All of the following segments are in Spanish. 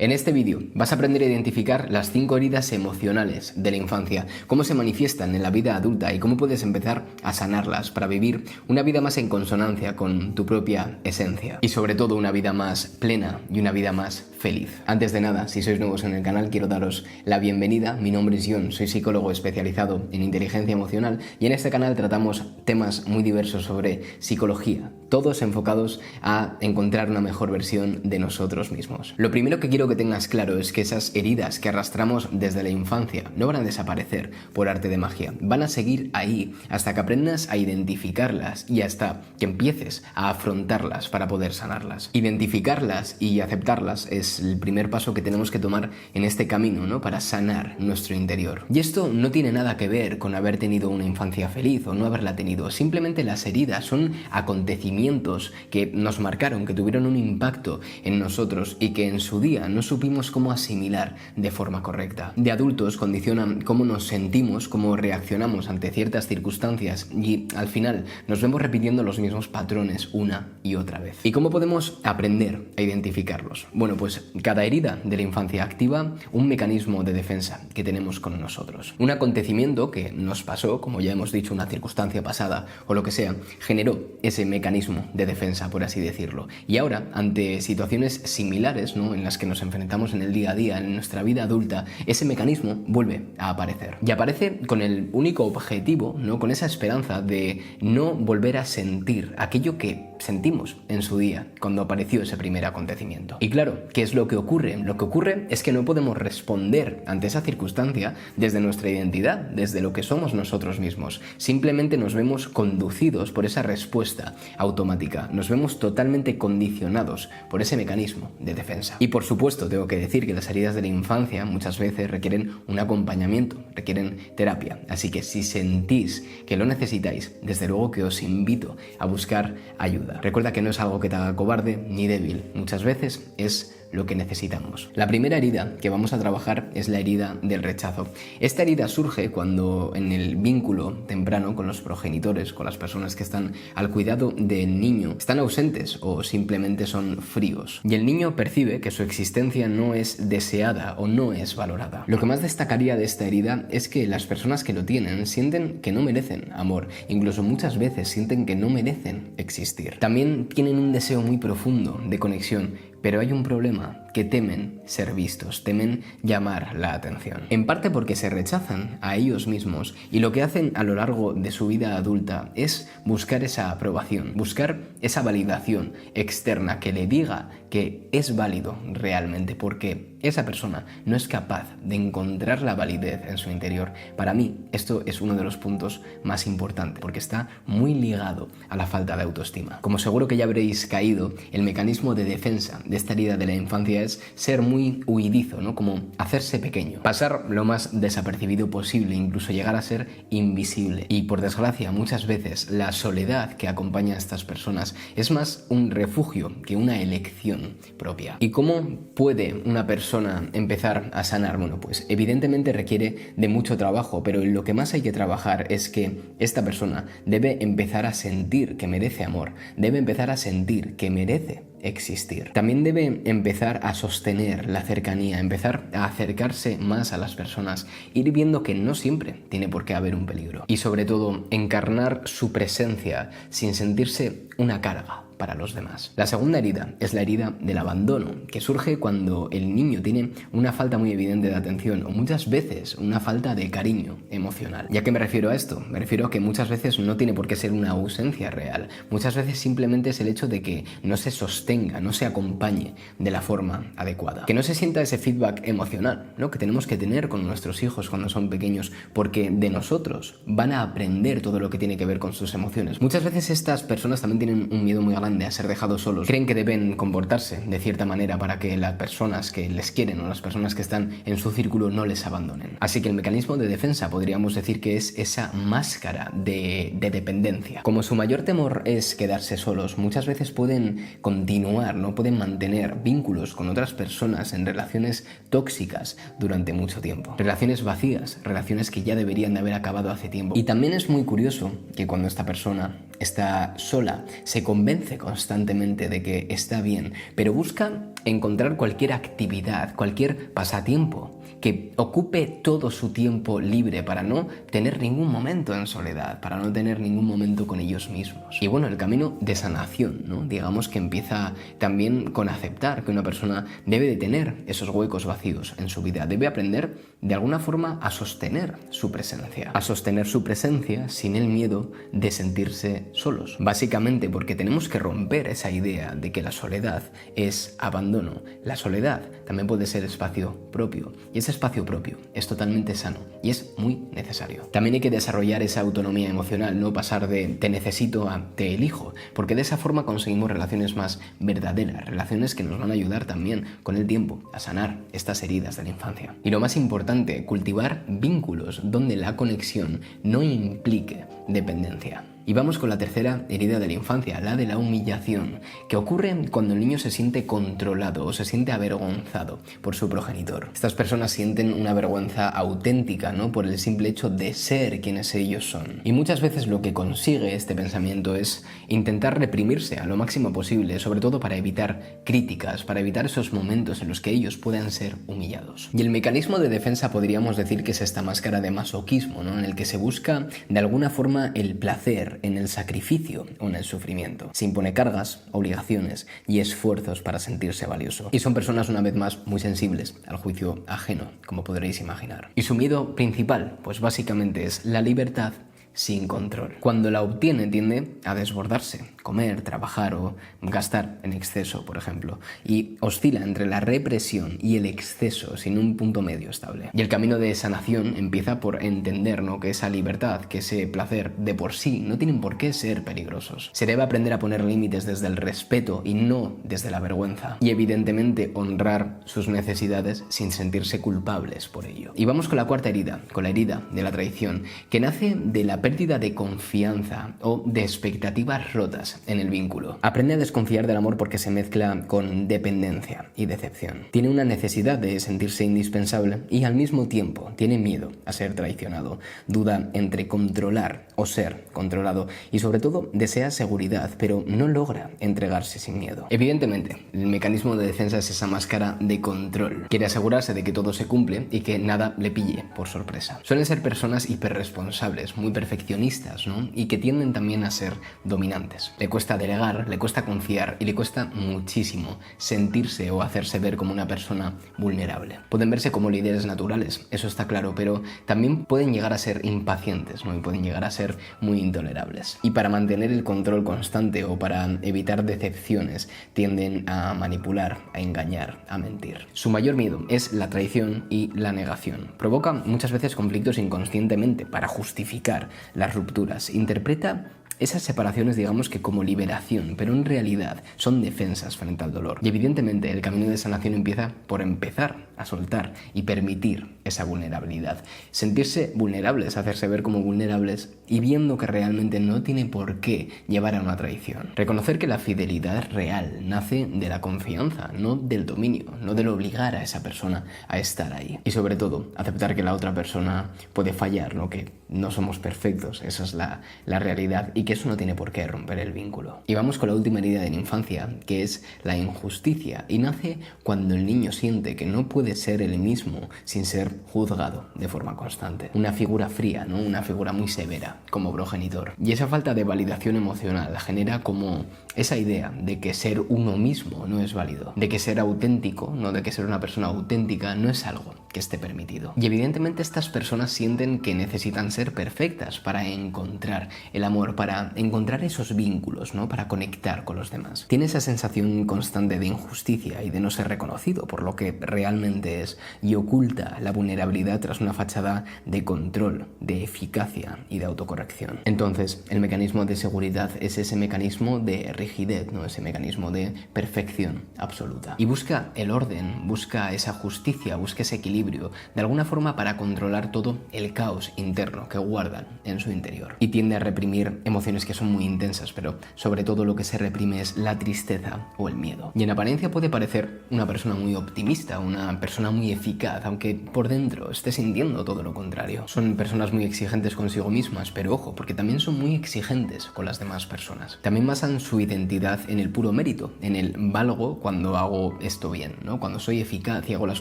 En este vídeo vas a aprender a identificar las 5 heridas emocionales de la infancia, cómo se manifiestan en la vida adulta y cómo puedes empezar a sanarlas para vivir una vida más en consonancia con tu propia esencia y sobre todo una vida más plena y una vida más feliz. Antes de nada, si sois nuevos en el canal, quiero daros la bienvenida. Mi nombre es John, soy psicólogo especializado en inteligencia emocional y en este canal tratamos temas muy diversos sobre psicología, todos enfocados a encontrar una mejor versión de nosotros mismos. Lo primero que quiero que tengas claro es que esas heridas que arrastramos desde la infancia no van a desaparecer por arte de magia, van a seguir ahí hasta que aprendas a identificarlas y hasta que empieces a afrontarlas para poder sanarlas. Identificarlas y aceptarlas es el primer paso que tenemos que tomar en este camino, ¿no? Para sanar nuestro interior. Y esto no tiene nada que ver con haber tenido una infancia feliz o no haberla tenido, simplemente las heridas son acontecimientos que nos marcaron, que tuvieron un impacto en nosotros y que en su día no supimos cómo asimilar de forma correcta. De adultos condicionan cómo nos sentimos, cómo reaccionamos ante ciertas circunstancias y al final nos vemos repitiendo los mismos patrones una y otra vez. ¿Y cómo podemos aprender a identificarlos? Bueno, pues cada herida de la infancia activa un mecanismo de defensa que tenemos con nosotros. Un acontecimiento que nos pasó, como ya hemos dicho, una circunstancia pasada o lo que sea, generó ese mecanismo de defensa, por así decirlo. Y ahora, ante situaciones similares, ¿no?, en las que nos enfrentamos en el día a día, en nuestra vida adulta, ese mecanismo vuelve a aparecer. Y aparece con el único objetivo, ¿no?, con esa esperanza de no volver a sentir aquello que sentimos en su día cuando apareció ese primer acontecimiento. Y claro, ¿qué es lo que ocurre? Lo que ocurre es que no podemos responder ante esa circunstancia desde nuestra identidad, desde lo que somos nosotros mismos. Simplemente nos vemos conducidos por esa respuesta automática. Nos vemos totalmente condicionados por ese mecanismo de defensa. Y por supuesto, tengo que decir que las heridas de la infancia muchas veces requieren un acompañamiento, requieren terapia. Así que si sentís que lo necesitáis, desde luego que os invito a buscar ayuda. Recuerda que no es algo que te haga cobarde ni débil. Muchas veces es lo que necesitamos. La primera herida que vamos a trabajar es la herida del rechazo. Esta herida surge cuando en el vínculo temprano con los progenitores, con las personas que están al cuidado del niño, están ausentes o simplemente son fríos. Y el niño percibe que su existencia no es deseada o no es valorada. Lo que más destacaría de esta herida es que las personas que lo tienen sienten que no merecen amor. Incluso muchas veces sienten que no merecen existir. También tienen un deseo muy profundo de conexión, pero hay un problema, que temen ser vistos, temen llamar la atención. En parte porque se rechazan a ellos mismos y lo que hacen a lo largo de su vida adulta es buscar esa aprobación, buscar esa validación externa que le diga que es válido realmente, porque esa persona no es capaz de encontrar la validez en su interior. Para mí, esto es uno de los puntos más importantes, porque está muy ligado a la falta de autoestima. Como seguro que ya habréis caído, el mecanismo de defensa de esta herida de la infancia es ser muy huidizo, ¿no? Como hacerse pequeño, pasar lo más desapercibido posible, incluso llegar a ser invisible. Y por desgracia, muchas veces la soledad que acompaña a estas personas es más un refugio que una elección propia. ¿Y cómo puede una persona empezar a sanar? Bueno, pues evidentemente requiere de mucho trabajo, pero lo que más hay que trabajar es que esta persona debe empezar a sentir que merece amor, debe empezar a sentir que merece existir. También debe empezar a sostener la cercanía, empezar a acercarse más a las personas, ir viendo que no siempre tiene por qué haber un peligro y sobre todo encarnar su presencia sin sentirse una carga para los demás. La segunda herida es la herida del abandono, que surge cuando el niño tiene una falta muy evidente de atención o muchas veces una falta de cariño emocional. ¿Y a qué me refiero a esto? Me refiero a que muchas veces no tiene por qué ser una ausencia real. Muchas veces simplemente es el hecho de que no se sostenga, no se acompañe de la forma adecuada. Que no se sienta ese feedback emocional, ¿no?, que tenemos que tener con nuestros hijos cuando son pequeños, porque de nosotros van a aprender todo lo que tiene que ver con sus emociones. Muchas veces estas personas también tienen un miedo muy grande a ser dejados solos. Creen que deben comportarse de cierta manera para que las personas que les quieren o las personas que están en su círculo no les abandonen. Así que el mecanismo de defensa podríamos decir que es esa máscara de dependencia. Como su mayor temor es quedarse solos, muchas veces pueden continuar, no pueden mantener vínculos con otras personas en relaciones tóxicas durante mucho tiempo. Relaciones vacías, relaciones que ya deberían de haber acabado hace tiempo. Y también es muy curioso que cuando esta persona está sola, se convence constantemente de que está bien, pero busca encontrar cualquier actividad, cualquier pasatiempo que ocupe todo su tiempo libre para no tener ningún momento en soledad, para no tener ningún momento con ellos mismos. Y bueno, el camino de sanación, ¿no? Digamos que empieza también con aceptar que una persona debe de tener esos huecos vacíos en su vida, debe aprender de alguna forma a sostener su presencia sin el miedo de sentirse solos. Básicamente porque tenemos que romper esa idea de que la soledad es abandono. La soledad también puede ser espacio propio, y ese espacio propio es totalmente sano y es muy necesario. También hay que desarrollar esa autonomía emocional, no pasar de te necesito a te elijo, porque de esa forma conseguimos relaciones más verdaderas, relaciones que nos van a ayudar también con el tiempo a sanar estas heridas de la infancia. Y lo más importante, cultivar vínculos donde la conexión no implique dependencia. Y vamos con la tercera herida de la infancia, la de la humillación, que ocurre cuando el niño se siente controlado o se siente avergonzado por su progenitor. Estas personas sienten una vergüenza auténtica, ¿no? Por el simple hecho de ser quienes ellos son. Y muchas veces lo que consigue este pensamiento es intentar reprimirse a lo máximo posible, sobre todo para evitar críticas, para evitar esos momentos en los que ellos puedan ser humillados. Y el mecanismo de defensa podríamos decir que es esta máscara de masoquismo, ¿no? En el que se busca de alguna forma el placer en el sacrificio o en el sufrimiento. Se impone cargas, obligaciones y esfuerzos para sentirse valioso. Y son personas, una vez más, muy sensibles al juicio ajeno, como podréis imaginar. Y su miedo principal, pues básicamente es la libertad sin control. Cuando la obtiene tiende a desbordarse, comer, trabajar o gastar en exceso, por ejemplo, y oscila entre la represión y el exceso sin un punto medio estable. Y el camino de sanación empieza por entender, ¿no?, que esa libertad, que ese placer de por sí no tienen por qué ser peligrosos. Se debe aprender a poner límites desde el respeto y no desde la vergüenza. Y evidentemente honrar sus necesidades sin sentirse culpables por ello. Y vamos con la cuarta herida, con la herida de la traición, que nace de la pérdida de confianza o de expectativas rotas en el vínculo. Aprende a desconfiar del amor porque se mezcla con dependencia y decepción. Tiene una necesidad de sentirse indispensable y al mismo tiempo tiene miedo a ser traicionado. Duda entre controlar o ser controlado y sobre todo desea seguridad, pero no logra entregarse sin miedo. Evidentemente, el mecanismo de defensa es esa máscara de control. Quiere asegurarse de que todo se cumple y que nada le pille por sorpresa. Suelen ser personas hiperresponsables, muy perfeccionistas, ¿no? Y que tienden también a ser dominantes. Le cuesta delegar, le cuesta confiar y le cuesta muchísimo sentirse o hacerse ver como una persona vulnerable. Pueden verse como líderes naturales, eso está claro, pero también pueden llegar a ser impacientes, ¿no? Y pueden llegar a ser muy intolerables. Y para mantener el control constante o para evitar decepciones, tienden a manipular, a engañar, a mentir. Su mayor miedo es la traición y la negación. Provoca muchas veces conflictos inconscientemente para justificar las rupturas. Interpreta esas separaciones, digamos que como liberación, pero en realidad son defensas frente al dolor. Y evidentemente el camino de sanación empieza por empezar a soltar y permitir esa vulnerabilidad. Sentirse vulnerables, hacerse ver como vulnerables y viendo que realmente no tiene por qué llevar a una traición. Reconocer que la fidelidad real nace de la confianza, no del dominio, no del obligar a esa persona a estar ahí. Y sobre todo, aceptar que la otra persona puede fallar, ¿no? Que no somos perfectos, esa es la realidad y que eso no tiene por qué romper el vínculo. Y vamos con la última herida de la infancia, que es la injusticia, y nace cuando el niño siente que no puede ser el mismo sin ser juzgado de forma constante. Una figura fría, ¿no? Una figura muy severa como progenitor. Y esa falta de validación emocional genera como esa idea de que ser uno mismo no es válido, de que ser auténtico, no de que ser una persona auténtica no es algo que esté permitido. Y evidentemente estas personas sienten que necesitan ser perfectas para encontrar el amor, para encontrar esos vínculos, ¿no? Para conectar con los demás. Tiene esa sensación constante de injusticia y de no ser reconocido por lo que realmente es y oculta la vulnerabilidad tras una fachada de control, de eficacia y de autocorrección. Entonces, el mecanismo de seguridad es ese mecanismo de rigidez, ¿no? Ese mecanismo de perfección absoluta. Y busca el orden, busca esa justicia, busca ese equilibrio equilibrio, de alguna forma para controlar todo el caos interno que guardan en su interior. Y tiende a reprimir emociones que son muy intensas, pero sobre todo lo que se reprime es la tristeza o el miedo. Y en apariencia puede parecer una persona muy optimista, una persona muy eficaz, aunque por dentro esté sintiendo todo lo contrario. Son personas muy exigentes consigo mismas, pero ojo, porque también son muy exigentes con las demás personas. También basan su identidad en el puro mérito, en el valgo cuando hago esto bien, ¿no? Cuando soy eficaz y hago las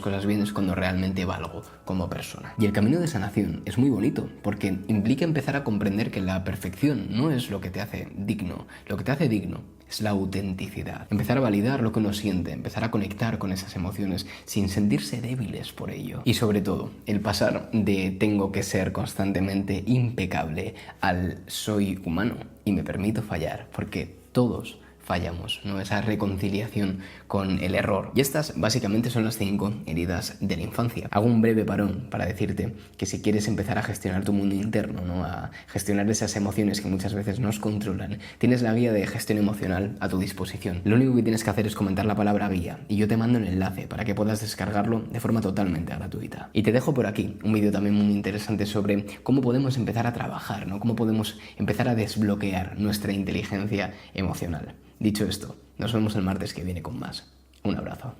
cosas bien es cuando realmente valgo como persona. Y el camino de sanación es muy bonito, porque implica empezar a comprender que la perfección no es lo que te hace digno. Lo que te hace digno es la autenticidad. Empezar a validar lo que uno siente, empezar a conectar con esas emociones sin sentirse débiles por ello. Y sobre todo, el pasar de tengo que ser constantemente impecable al soy humano y me permito fallar, porque todos fallamos, ¿no? Esa reconciliación con el error. Y estas básicamente son las 5 heridas de la infancia. Hago un breve parón para decirte que si quieres empezar a gestionar tu mundo interno, ¿no? A gestionar esas emociones que muchas veces nos controlan, tienes la guía de gestión emocional a tu disposición. Lo único que tienes que hacer es comentar la palabra guía y yo te mando el enlace para que puedas descargarlo de forma totalmente gratuita. Y te dejo por aquí un vídeo también muy interesante sobre cómo podemos empezar a trabajar, ¿no? Cómo podemos empezar a desbloquear nuestra inteligencia emocional. Dicho esto, nos vemos el martes que viene con más. Un abrazo.